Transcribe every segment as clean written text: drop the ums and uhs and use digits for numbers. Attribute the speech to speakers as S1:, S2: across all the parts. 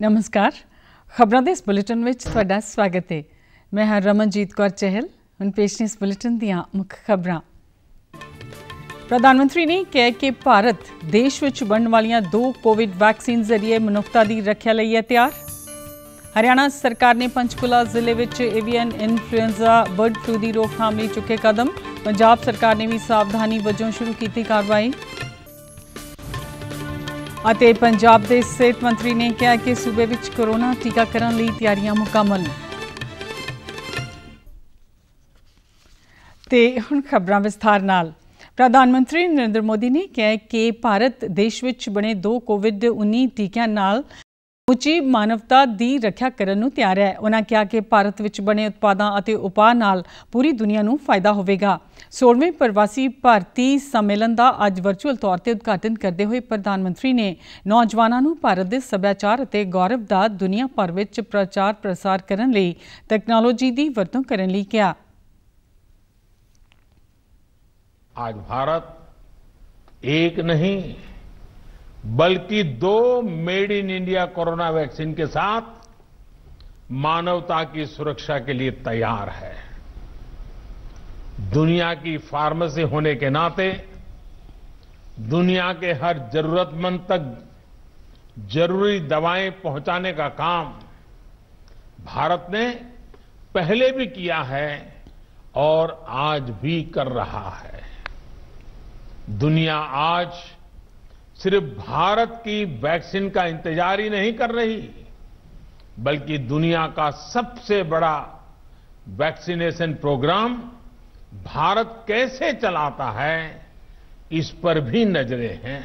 S1: नमस्कार, खबरों के इस बुलेटिन में तुहाडा स्वागत है। मैं हाँ रमनजीत कौर चहल। हुण पेश ने इस बुलेटिन दीआं मुख खबरां। प्रधानमंत्री ने कहा कि भारत देश विच बनने वालियां 2 कोविड वैक्सीन जरिए मनुखता की रक्षा लई है तैयार। हरियाणा सरकार ने पंचकुला जिले विच एवियन इन्फ्लुएंजा बर्ड फ्लू की रोकथाम लई चुके कदम। पंजाब सरकार ने भी सावधानी वजों शुरू की कार्रवाई। ਅਤੇ पंजाब के सेहत मंत्री ने कहा कि सूबे विच कोरोना टीकाकरण लई तैयारियां मुकम्मल। ते हुण खबरां विस्तार नाल। प्रधानमंत्री नरेंद्र मोदी ने कहा कि भारत देश विच बने 2 कोविड-19 टीकिਆਂ नाल उची मानवता की रक्षा करने नूं तैयार है। उन्होंने कहा कि भारत विच बने उत्पादों और उपाय नाल पूरी दुनिया नूं फायदा होवेगा। 16वें प्रवासी भारती सम्मेलन का अज वर्चुअल तौर पर उद्घाटन करते हुए प्रधानमंत्री ने नौजवानों नूं भारत के सभ्याचार और गौरव का दुनिया भर विच प्रचार प्रसार करने लई तकनोलॉजी की वरतों करने लई कहा।
S2: आज भारत एक नहीं बल्कि 2 made in India corona vaccine के साथ मानवता की सुरक्षा के लिए तैयार है। दुनिया की फार्मेसी होने के नाते दुनिया के हर जरूरतमंद तक जरूरी दवाएं पहुंचाने का काम भारत ने पहले भी किया है और आज भी कर रहा है। दुनिया आज सिर्फ भारत की वैक्सीन का इंतजार ही नहीं कर रही, बल्कि दुनिया का सबसे बड़ा वैक्सीनेशन प्रोग्राम भारत कैसे चलाता है, इस पर भी नजरें हैं।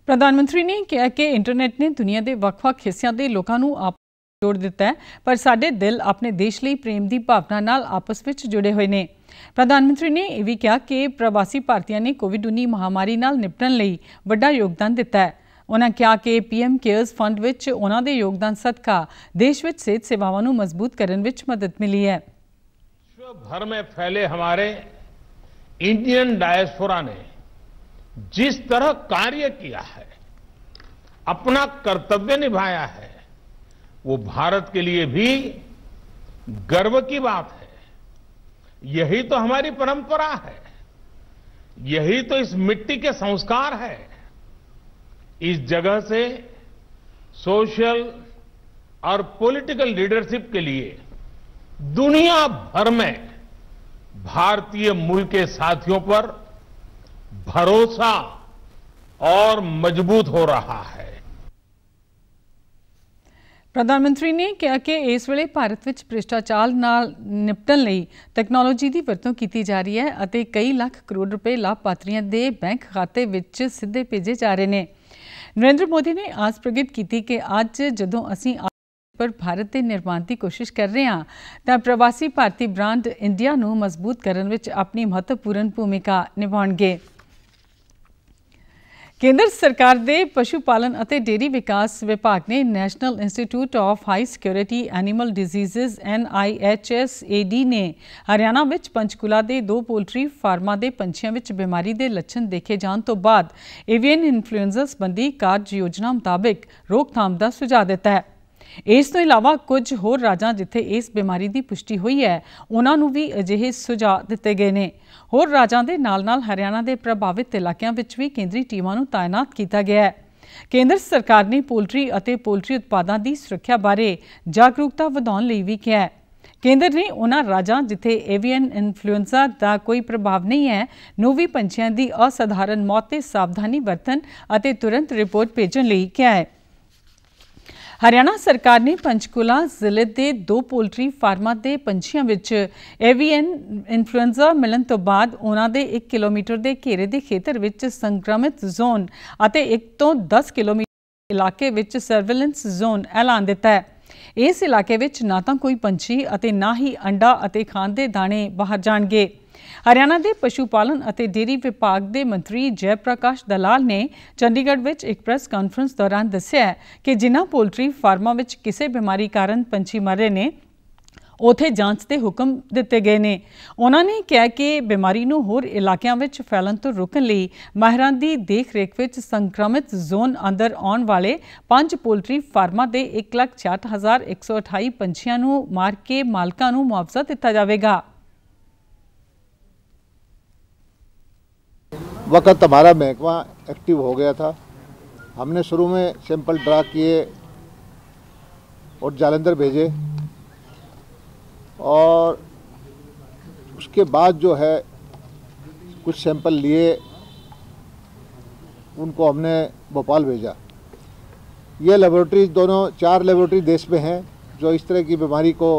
S1: प्रधानमंत्री ने कहा कि इंटरनेट ने दुनिया के ਵੱਖ-ਵੱਖ हिस्सों के लोगों को आपस जोड़ दिता है, पर साडे दिल अपने देश लिए प्रेम की भावना नाल आपस में जुड़े हुए हैं। प्रधानमंत्री ने यह भी कहा कि प्रवासी भारतीयों ने कोविड-19 महामारी नाल निपटण लई वड्डा योगदान दिता है। उन्होंने कहा कि पीएम केयर्स फंड विच उन्हां दे योगदान सदका देश विच सेहत सेवावां नूं मजबूत करने विच मदद मिली है।
S2: विश्व भर में फैले हमारे इंडियन डायस्पोरा ने जिस तरह कार्य किया है, अपना कर्तव्य निभाया है, वो भारत के लिए भी गर्व की बात है। यही तो हमारी परंपरा है, यही तो इस मिट्टी के संस्कार है। इस जगह से सोशल और पॉलिटिकल लीडरशिप के लिए दुनिया भर में भारतीय मूल के साथियों पर भरोसा और मजबूत हो रहा है।
S1: प्रधानमंत्री ने कहा कि इस वेले भारत विच भ्रिष्टाचार नाल निपटण लई तकनोलॉजी की वरतों की जा रही है और कई लाख करोड़ रुपए लाभपात्रियों के बैंक खाते विच सीधे भेजे जा रहे हैं। नरेंद्र मोदी ने आस प्रगट की कि अज जदों असीं पर भारत के निर्माण की कोशिश कर रहे हैं तो प्रवासी भारती ब्रांड इंडिया नूं मजबूत करने विच अपनी महत्वपूर्ण भूमिका निभाउणगे। केंद्र सरकार के पशु पालन और डेयरी विकास विभाग ने national institute of high security animal disease NIHSAD ने हरियाणा विच पंचकुला के 2 पोल्ट्री फार्मां के पंछियों में बीमारी के लक्षण देखे जाने तो बाद एवियन इन्फ्लुएंजा संबंधी कार्य योजना मुताबिक रोकथाम का सुझाव दिता है। इस तो इलावा कुछ होर राज्यां जिथे इस बीमारी की पुष्टि हुई है, उन्होंने भी अजिहे सुझाव दिते गए हैं। होर राज्यां दे नाल-नाल हरियाणा के प्रभावित इलाकों में भी केंद्रीय टीमां नूं तैनात किया गया है। केंद्र सरकार ने पोल्ट्री और पोल्ट्री उत्पादों की सुरक्षा बारे जागरूकता वधाउण लई भी कहा है। केंद्र ने उन्हां राज्यां जिथे एवियन इन्फ्लुएंजा का कोई प्रभाव नहीं है नूं भी पंछियों की असाधारण मौत ते सावधानी बरतन और तुरंत रिपोर्ट भेजण लई कहा है। हरियाणा सरकार ने पंचकुला जिले के 2 पोल्ट्री फार्मां के पंछियों में एवियन इन्फ्लुएंजा मिलने तो बाद उन्होंने 1 किलोमीटर के घेरे के खेतर में संक्रमित जोन और 1 तो 10 किलोमीटर इलाके में सर्विलेंस जोन ऐलान दिता है। इस इलाके में ना तो कोई पंछी और ना ही अंडा और खाण के दाने बाहर जाएंगे। हरियाणा के पशु पालन और डेयरी विभाग के मंत्री जय प्रकाश दलाल ने चंडीगढ़ में एक प्रेस कॉन्फ्रेंस दौरान दस्सिया कि जिन्हां पोल्ट्री फार्मां में किसी बीमारी कारण पंछी मर रहे हैं ਉੱਥੇ ਜਾਂਚ ਦੇ ਹੁਕਮ ਦਿੱਤੇ ਗਏ ਨੇ। ਉਹਨਾਂ ਨੇ ਕਿਹਾ ਕਿ ਬਿਮਾਰੀ ਨੂੰ ਹੋਰ ਇਲਾਕਿਆਂ ਵਿੱਚ ਫੈਲਣ ਤੋਂ ਰੋਕਣ ਲਈ ਮਾਹਿਰਾਂ ਦੀ ਦੇਖ ਰੇਖ ਵਿੱਚ ਸੰਕਰਮਿਤ ਜ਼ੋਨ ਅੰਦਰ ਆਉਣ ਵਾਲੇ 5 ਪੋਲਟਰੀ ਫਾਰਮਾਂ ਦੇ 1,66,128 ਪੰਛੀਆਂ ਨੂੰ ਮਾਰ ਕੇ ਮਾਲਕਾਂ ਨੂੰ ਮੁਆਵਜ਼ਾ ਦਿੱਤਾ ਜਾਵੇਗਾ।
S3: वक्त हमारा महकमा एक्टिव हो गया था। हमने शुरू में सैंपल ड्रा किए और जालंधर भेजे और उसके बाद जो है कुछ सैंपल लिए, उनको हमने भोपाल भेजा। ये लेबोरेटरी दोनों 4 लेबोरेटरी देश में हैं जो इस तरह की बीमारी को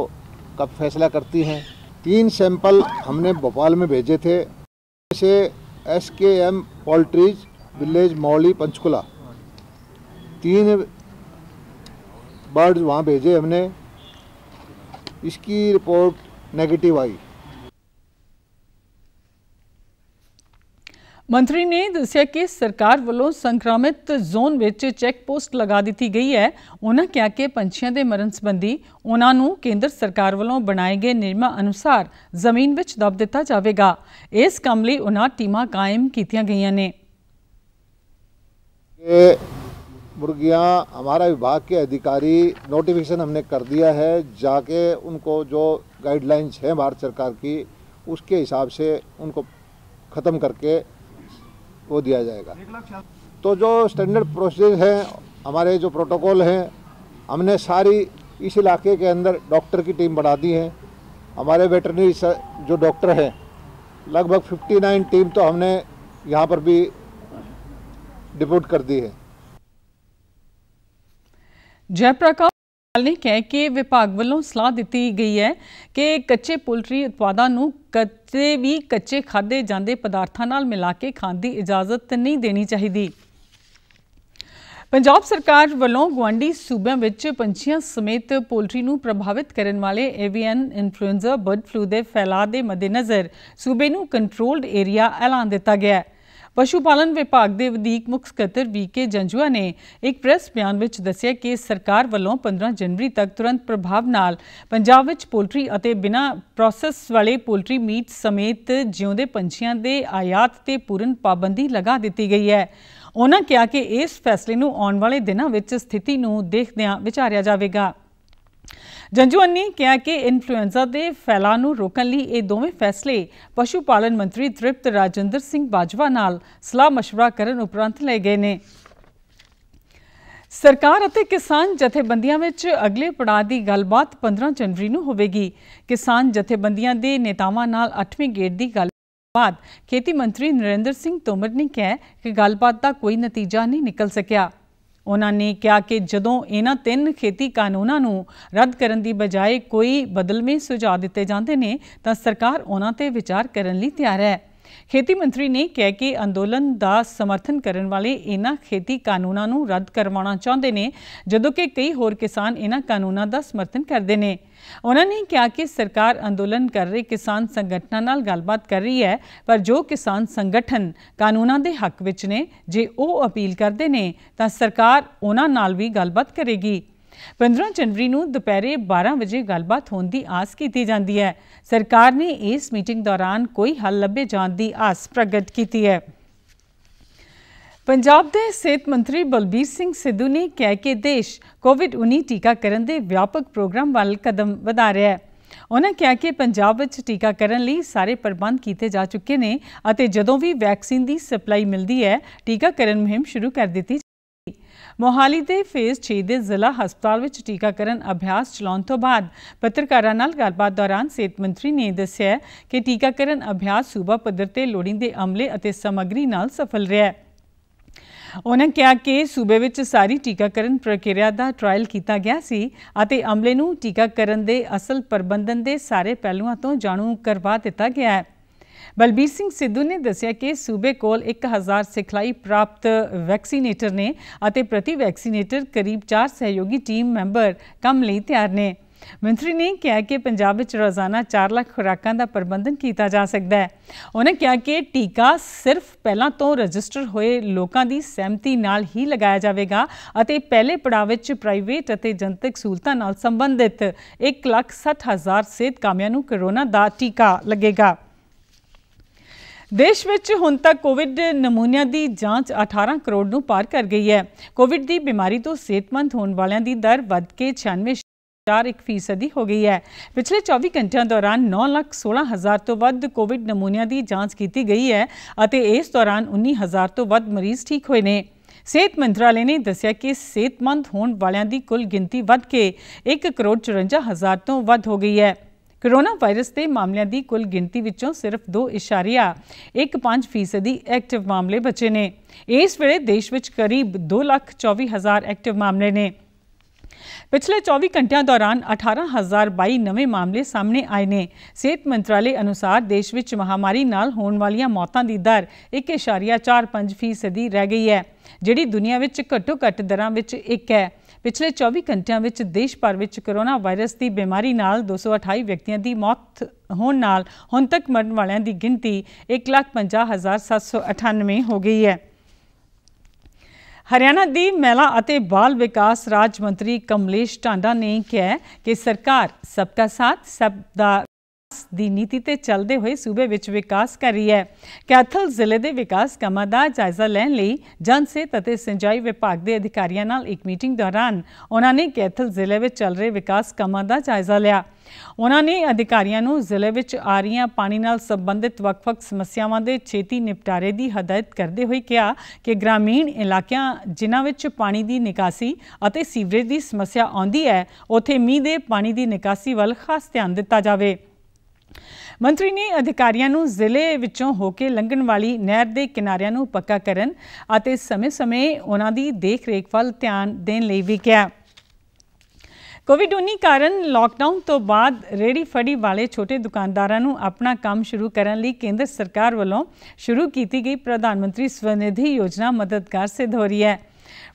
S3: का फैसला करती हैं। 3 सैंपल हमने भोपाल में भेजे थे, जैसे SKM पोल्ट्रीज विलेज मौली पंचकुला, 3 बर्ड्स वहाँ भेजे हमने। इसकी रिपोर्ट नेगेटिव आई।
S1: ਮੰਤਰੀ ਨੇ ਦੱਸਿਆ ਕਿ ਸਰਕਾਰ ਵੱਲੋਂ ਸੰਕਰਮਿਤ ਜ਼ੋਨ ਵਿੱਚ ਚੈੱਕ ਪੋਸਟ ਲਗਾ ਦਿੱਤੀ ਗਈ ਹੈ। ਉਹਨਾਂ ਕਿਹਾ ਕਿ ਪੰਛੀਆਂ ਦੇ ਮਰਨ ਸੰਬੰਧੀ ਉਹਨਾਂ ਨੂੰ ਕੇਂਦਰ ਸਰਕਾਰ ਵੱਲੋਂ ਬਣਾਏ ਗਏ ਨਿਯਮਾਂ ਅਨੁਸਾਰ ਜ਼ਮੀਨ ਵਿੱਚ ਦਬ ਦਿੱਤਾ ਜਾਵੇਗਾ। ਇਸ ਕੰਮ ਲਈ ਉਹਨਾਂ ਟੀਮਾਂ ਕਾਇਮ ਕੀਤੀਆਂ ਗਈਆਂ ਨੇ।
S3: मुर्गियाँ हमारा विभाग के अधिकारी नोटिफिकेशन हमने कर दिया है, जाके उनको जो गाइडलाइंस है भारत सरकार की उसके हिसाब से उनको ख़त्म करके वो दिया जाएगा। तो जो स्टैंडर्ड प्रोसीजर है, हमारे जो प्रोटोकॉल हैं, हमने सारी इस इलाके के अंदर डॉक्टर की टीम बढ़ा दी है। हमारे वेटरनरी जो डॉक्टर हैं लगभग 59 टीम तो हमने यहाँ पर भी डिप्यूट कर दी है।
S1: जयप्रकाश ने कहा कि विभाग वालों सलाह दी गई है कि कच्चे पोल्ट्री उत्पादों नूं कदे भी कच्चे खाधे जांदे पदार्थां नाल मिला के खाण दी इजाजत नहीं देनी चाहिए। पंजाब सरकार वालों गुआंढी सूबों विच पंछियां समेत पोल्ट्री नूं प्रभावित करने वाले एवियन इन्फ्लुएंजा बर्ड फ्लू के फैलाव के मद्देनज़र सूबे नूं कंट्रोल्ड एरिया ऐलान दिता गया है। पशु पालन विभाग के वधीक मुख सकत्तर VK जंजुआ ने एक प्रेस बयान में दस्सिया कि सरकार वालों 15 जनवरी तक तुरंत प्रभाव नाल पंजाब विच पोल्ट्री अते बिना प्रोसैस वाले पोल्ट्री मीट समेत जिउंदे पंछियां दे आयात ते पूर्ण पाबंदी लगा दी गई है। उन्होंने कहा कि इस फैसले नूं आउण वाले दिनां विच स्थिति नूं देखदिआं विचारिया जावेगा। जंजुआ ने कहा कि इन्फ्लुएंजा के फैलाव नूं रोकण लई ये दोवें फैसले पशु पालन मंत्री तृप्त राजिंदर सिंह बाजवा नाल सलाह मशवरा करन उपरंत लए गए ने। सरकार अते किसान जथेबंदियां विच अगले पड़ाव की गलबात 15 जनवरी नूं होवेगी। किसान जथेबंदियां दे नेतावां नाल 8वें गेड़ की गलबात बाद खेती मंत्री नरेंद्र सिंह तोमर ने कहा कि गलबात का कोई नतीजा नहीं निकल सकिया। उन्होंने कहा कि जदों इन्हां 3 खेती कानूनां नूं रद्द करन दी बजाय कोई बदलवें सुझाव दिते जांदे ने तां सरकार उन्हां ते विचार करन लई तैयार है। खेती मंत्री ने कहा कि अंदोलन का समर्थन करने वाले इन्हां खेती कानूनां नूं रद्द करवाना चाहुंदे ने, जदों कि कई होर किसान इन्हां कानूनां का समर्थन करते हैं। उन्होंने कहा कि सरकार अंदोलन कर रहे किसान संगठनों नाल गलबात कर रही है, पर जो किसान संगठन कानूनां दे हक विच ने, जे वो अपील करते हैं तो सरकार उन्हां नाल भी गलबात करेगी। 15 जनवरी नूं दोपहरे 12 बजे गलबात होने की आस की जाती है। सरकार ने इस मीटिंग दौरान कोई हल लभे जाने की आस प्रगट की है। पंजाब के सेहत मंत्री बलबीर सिंह सिद्धू ने कहा कि देश कोविड-19 टीकाकरण के व्यापक प्रोग्राम वाल कदम वधा रहा है। उन्होंने कहा कि पंजाब में टीकाकरण लिए सारे प्रबंध किए जा चुके हैं और जदों भी वैक्सीन की सप्लाई मिलती है टीकाकरण मुहिम शुरू कर दी जाएगी। मोहाली के फेज़ 6 के जिला हस्पताल में टीकाकरण अभ्यास चलाने तो बाद पत्रकारों नाल गलबात दौरान सेहत मंत्री ने दस्सिया कि टीकाकरण अभ्यास सूबा पद्धर ते लोड़ींदे अमले और समग्री नाल सफल रहा है। उन्होंने कहा कि सूबे विच सारी टीकाकरण प्रक्रिया का ट्रायल किया गया सी अते अमले नूं टीकाकरण के असल प्रबंधन के सारे पहलुओं तो जाणू करवा दिता गया है। बलबीर सिंह सिद्धू ने दस्सिया कि सूबे कोल 1000 सिखलाई प्राप्त वैक्सीनेटर ने अते प्रति वैक्सीनेटर करीब 4 सहयोगी टीम मैंबर काम लई तैयार ने। ਮੰਤਰੀ ਨੇ ਕਿਹਾ ਕਿ ਪੰਜਾਬ ਵਿੱਚ ਰੋਜ਼ਾਨਾ 4 ਲੱਖ ਖੁਰਾਕਾਂ ਦਾ ਪ੍ਰਬੰਧਨ ਕੀਤਾ ਜਾ ਸਕਦਾ ਹੈ। ਉਹਨਾਂ ਕਿਹਾ ਕਿ ਟੀਕਾ ਸਿਰਫ ਪਹਿਲਾਂ ਤੋਂ ਰਜਿਸਟਰ ਹੋਏ ਲੋਕਾਂ ਦੀ ਸਹਿਮਤੀ ਨਾਲ ਹੀ ਲਗਾਇਆ ਜਾਵੇਗਾ ਅਤੇ ਪਹਿਲੇ ਪੜਾਅ ਵਿੱਚ ਪ੍ਰਾਈਵੇਟ ਅਤੇ ਜਨਤਕ ਸਹੂਲਤਾਂ ਨਾਲ ਸੰਬੰਧਿਤ 1,60,000 ਸਿਹਤ ਕਾਮਿਆਂ ਨੂੰ ਕੋਰੋਨਾ ਦਾ ਟੀਕਾ ਲੱਗੇਗਾ। देश ਵਿੱਚ ਹੁਣ ਤੱਕ कोविड नमूनिਆਂ ਦੀ ਜਾਂਚ 18 ਕਰੋੜ ਨੂੰ ਪਾਰ ਕਰ ਗਈ ਹੈ। कोविड ਦੀ ਬਿਮਾਰੀ ਤੋਂ ਸਿਹਤਮੰਦ ਹੋਣ ਵਾਲਿਆਂ ਦੀ ਦਰ ਵੱਧ ਕੇ 96.1% ਹੋ ਗਈ ਹੈ। ਪਿਛਲੇ 24 ਘੰਟਿਆਂ ਦੌਰਾਨ 9,16,000 ਤੋਂ ਵੱਧ कोविड ਨਮੂਨਿਆਂ ਦੀ ਜਾਂਚ ਕੀਤੀ ਗਈ ਹੈ ਅਤੇ ਇਸ ਦੌਰਾਨ 19,000 ਤੋਂ ਵੱਧ ਮਰੀਜ਼ ਠੀਕ ਹੋਏ ਨੇ। ਸਿਹਤ ਮੰਤਰਾਲੇ ਨੇ ਦੱਸਿਆ ਕਿ ਸਿਹਤਮੰਦ ਹੋਣ ਵਾਲਿਆਂ ਦੀ ਕੁੱਲ ਗਿਣਤੀ ਵੱਧ ਕੇ 1,54,000 ਤੋਂ ਵੱਧ ਹੋ ਗਈ ਹੈ। कोरोना वायरस के मामलों की कुल गिनती विचों सिर्फ 2.15% एक्टिव मामले बचे ने। इस वेले देश विच करीब 2,24,000 एक्टिव मामले ने। पिछले 24 घंटिया दौरान 18,022 नवे मामले सामने आए ने। सेहत मंत्रालय अनुसार देश विच महामारी नाल होने वालियां मौतां दी दर 1.45% रह गई है, जिहड़ी दुनिया विच घट्टो घट्ट दरां विच एक है। पिछले 24 घंटिया विच देश भर विच कोरोना वायरस की बीमारी नाल 228 व्यक्तियों की मौत होने नाल हुण तक मरण वालियां की गिनती 1,50,798 हो गई है। हरियाणा की महिला और बाल विकास राज मंत्री कमलेश टांडा ने कहा कि सरकार सबका साथ सबका ਦੀ ਨੀਤੀ ਤੇ ਚੱਲਦੇ ਹੋਏ ਸੂਬੇ ਵਿੱਚ ਵਿਕਾਸ ਕਰ ਰਹੀ ਹੈ। ਕੈਥਲ ਜ਼ਿਲ੍ਹੇ ਦੇ ਵਿਕਾਸ ਕੰਮਾਂ ਦਾ ਜਾਇਜ਼ਾ ਲੈਣ ਲਈ ਜਨ ਸਿਹਤ ਅਤੇ ਸਿੰਜਾਈ ਵਿਭਾਗ ਦੇ ਅਧਿਕਾਰੀਆਂ ਨਾਲ ਇੱਕ ਮੀਟਿੰਗ ਦੌਰਾਨ ਉਹਨਾਂ ਨੇ ਕੈਥਲ ਜ਼ਿਲ੍ਹੇ ਵਿੱਚ ਚੱਲ ਰਹੇ ਵਿਕਾਸ ਕੰਮਾਂ ਦਾ ਜਾਇਜ਼ਾ ਲਿਆ। ਉਹਨਾਂ ਨੇ ਅਧਿਕਾਰੀਆਂ ਨੂੰ ਜ਼ਿਲ੍ਹੇ ਵਿੱਚ ਆ ਰਹੀਆਂ ਪਾਣੀ ਨਾਲ ਸੰਬੰਧਿਤ ਵੱਖ-ਵੱਖ ਸਮੱਸਿਆਵਾਂ ਦੇ ਛੇਤੀ ਨਿਪਟਾਰੇ ਦੀ ਹਦਾਇਤ ਕਰਦੇ ਹੋਏ ਕਿਹਾ ਕਿ ਗ੍ਰਾਮੀਣ ਇਲਾਕਿਆਂ ਜਿਨ੍ਹਾਂ ਵਿੱਚ ਪਾਣੀ ਦੀ ਨਿਕਾਸੀ ਅਤੇ ਸੀਵਰੇਜ ਦੀ ਸਮੱਸਿਆ ਆਉਂਦੀ ਹੈ, ਉੱਥੇ ਮੀਂਹ ਦੇ ਪਾਣੀ ਦੀ ਨਿਕਾਸੀ ਵੱਲ ਖਾਸ ਧਿਆਨ ਦਿੱਤਾ ਜਾਵੇ। ਮੰਤਰੀ ਨੇ ਅਧਿਕਾਰੀਆਂ ਨੂੰ ਜ਼ਿਲ੍ਹੇ ਵਿੱਚੋਂ ਹੋ ਕੇ ਲੰਘਣ ਵਾਲੀ ਨਹਿਰ ਦੇ ਕਿਨਾਰਿਆਂ ਨੂੰ ਪੱਕਾ ਕਰਨ ਅਤੇ ਸਮੇਂ-ਸਮੇਂ ਉਹਨਾਂ ਦੀ ਦੇਖ-ਰੇਖ ਵੱਲ ਧਿਆਨ ਦੇਣ ਲਈ ਵੀ ਕਿਹਾ। कोविड-19 ਕਾਰਨ ਲਾਕਡਾਊਨ ਤੋਂ ਬਾਅਦ ਰੇਹੜੀ ਫੜੀ ਵਾਲੇ ਛੋਟੇ ਦੁਕਾਨਦਾਰਾਂ ਨੂੰ ਆਪਣਾ ਕੰਮ ਸ਼ੁਰੂ ਕਰਨ ਲਈ ਕੇਂਦਰ ਸਰਕਾਰ ਵੱਲੋਂ ਸ਼ੁਰੂ ਕੀਤੀ ਗਈ ਪ੍ਰਧਾਨ ਮੰਤਰੀ ਸਵਨਿਧੀ योजना मददगार सिद्ध हो रही है।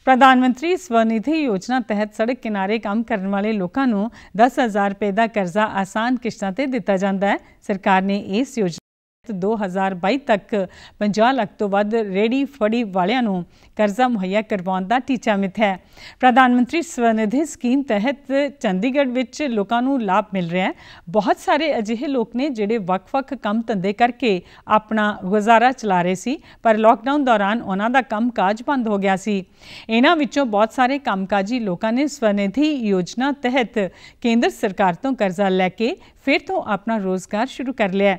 S1: प्रधानमंत्री स्वनिधि योजना तहत सड़क किनारे काम करने वाले लोगों को 10,000 रुपये का कर्जा आसान किश्तों पर दिता जाता है। सरकार ने इस योजना 2022 तक 50 लाख तो वध रेहड़ी फड़ी वालियां कर्जा मुहैया करवाने का टीचा मिथ्या है। प्रधानमंत्री स्वनिधि स्कीम तहत चंडीगढ़ विच लोगों को लाभ मिल रहा है। बहुत सारे अजिहे लोग ने जिहड़े वख-वख काम धंधे करके अपना गुजारा चला रहे सी, पर लॉकडाउन दौरान उन्हां दा काम काज बंद हो गया सी। इन्हां विचों बहुत सारे कामकाजी लोगों ने स्वनिधि योजना तहत केंद्र सरकार तो कर्जा लैके फिर तो अपना रोज़गार शुरू कर लिया।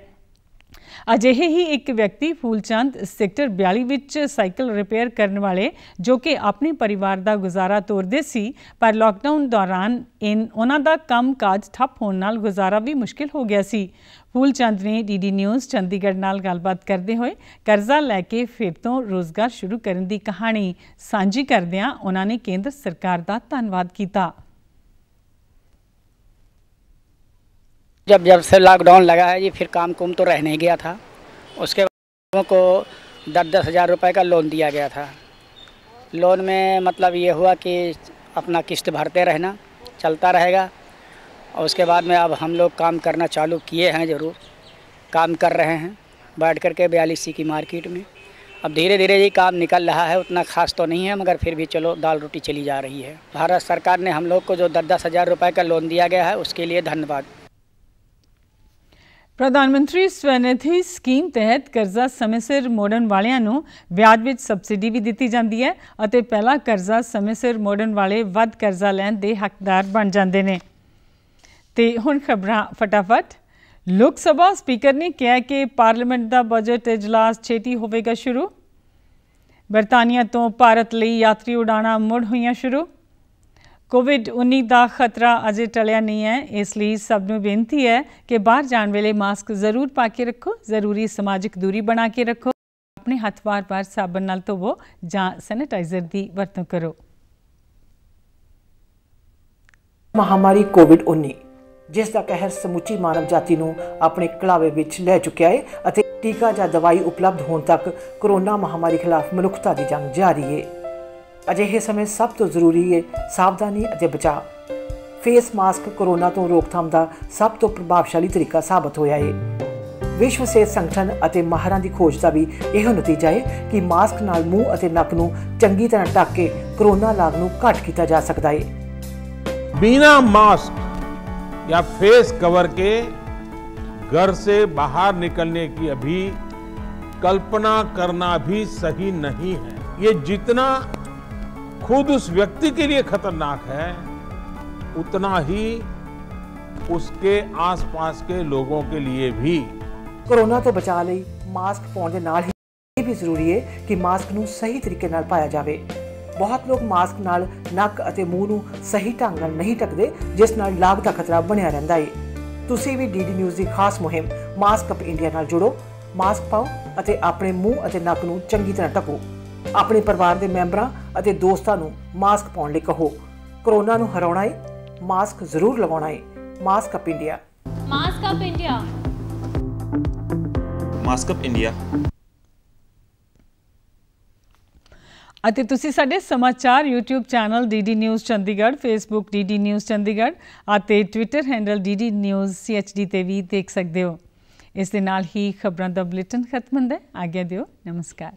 S1: अजिहे ही एक व्यक्ति फूलचंद सैक्टर 42 विच साइकिल रिपेयर करने वाले जो कि अपने परिवार का गुजारा तोड़ते सी, पर लॉकडाउन दौरान उन्हां दा काम काज ठप होने नाल गुजारा भी मुश्किल हो गया सी। फूलचंद ने DD न्यूज़ चंडीगढ़ नाल गलबात करते हुए कर्जा लैके फिर तो रोज़गार शुरू करने की कहानी सांझी करदियां उन्हां ने केंद्र सरकार का धन्नवाद किया।
S4: जब से लॉकडाउन लगा है जी, फिर काम कुम तो रह नहीं गया था। उसके बाद को 10-10 हज़ार रुपये का लोन दिया गया था। लोन में मतलब ये हुआ कि अपना किस्त भरते रहना, चलता रहेगा। और उसके बाद में अब हम लोग काम करना चालू किए हैं, ज़रूर काम कर रहे हैं बैठ कर के 42 की मार्केट में। अब धीरे धीरे ये काम निकल रहा है, उतना खास तो नहीं है, मगर फिर भी चलो दाल रोटी चली जा रही है। भारत सरकार ने हम लोग को जो 10-10 हज़ार रुपये का लोन दिया गया है, उसके लिए धन्यवाद।
S1: प्रधानमंत्री स्वनिधि स्कीम तहत कर्जा समय सिर मोड़न वालियां नूं ब्याज विच सबसिडी भी दी जाती है और पहला कर्जा समय सिर मोड़न वाले वध कर्जा लैण दे हकदार बन जाते हैं। तो हुण खबरां फटाफट। लोक सभा स्पीकर ने कहा कि पार्लीमेंट का बजट इजलास छेती होवेगा शुरू। बरतानिया तो भारत लई यात्री उड़ाणां मुड़ होईयां शुरू। कोविड-19 का खतरा अजे टलिया नहीं है, इसलिए सबनों बेनती है कि बाहर जाने वेले मास्क जरूर पा के रखो, जरूरी समाजिक दूरी बना के रखो, अपने हथ बार-बार साबन नाल धोवो जां सैनिटाइजर की वरतों करो।
S5: महामारी कोविड-19 जिस का कहर समूची मानव जाति नूं अपने कलावे विच लै चुकिया है अते टीका जां दवाई उपलब्ध होने तक कोरोना महामारी खिलाफ मनुखता की जंग जारी है। अजिहे समय सब तो जरूरी है सावधानी और बचाव। फेस मास्क कोरोना तो रोकथाम का सब तो प्रभावशाली तरीका साबित होया है। विश्व सिहत संगठन ਅਤੇ ਮਾਹਰਾਂ ਦੀ ਖੋਜ ਦਾ ਵੀ ਇਹੋ ਨਤੀਜਾ ਹੈ ਕਿ ਮਾਸਕ ਨਾਲ ਮੂੰਹ ਅਤੇ ਨੱਕ ਨੂੰ ਚੰਗੀ ਤਰ੍ਹਾਂ ਢੱਕ ਕੇ ਕੋਰੋਨਾ ਲਾਗ ਨੂੰ ਘੱਟ ਕੀਤਾ ਜਾ ਸਕਦਾ ਹੈ।
S2: बिना मास्क या फेस कवर के घर से बाहर निकलने की अभी कल्पना करना भी सही नहीं है। ये जितना खुद उस व्यक्ति के लिए खतरनाक है उतना ही उसके आसपास के लोगों के लिए भी।
S5: कोरोना तो बचा लई मास्क पाउण दे नाल ही भी जरूरी है कि मास्क नूं सही तरीके नाल पाया जावे। बहुत लोग मास्क नाल नक अते मूँह नूं सही ढंग नाल नहीं ढकदे, जिस नाल लाग दा खतरा बनिया रहिंदा है। तुसीं भी डीडी न्यूज़ दी खास मुहिम मास्क अप इंडिया नाल जुड़ो। मास्क पाओ अते अपने मूँह अते नक नूं चंगी तरह ढको। अपने परिवार के मैंबरां अते दोस्तां नूं मास्क पाउण लई कहो। कोरोना नूं हराउणा है, मास्क जरूर लगाउणा है। Mask up India.
S6: Mask up India.
S7: Mask up India.
S1: ਅਤੇ ਤੁਸੀਂ ਸਾਡੇ ਸਮਾਚਾਰ YouTube channel DD news Chandigarh, Facebook DD news Chandigarh ਅਤੇ Twitter handle DD news CHD ਤੇ ਵੀ ਦੇਖ ਸਕਦੇ ਹੋ। ਇਸ ਦੇ ਨਾਲ ਹੀ ਖਬਰਾਂ ਦਾ ਬੁਲੇਟਿਨ ਖਤਮ ਹੁੰਦਾ ਹੈ। ਆਗਿਆ ਦਿਓ। ਨਮਸਕਾਰ।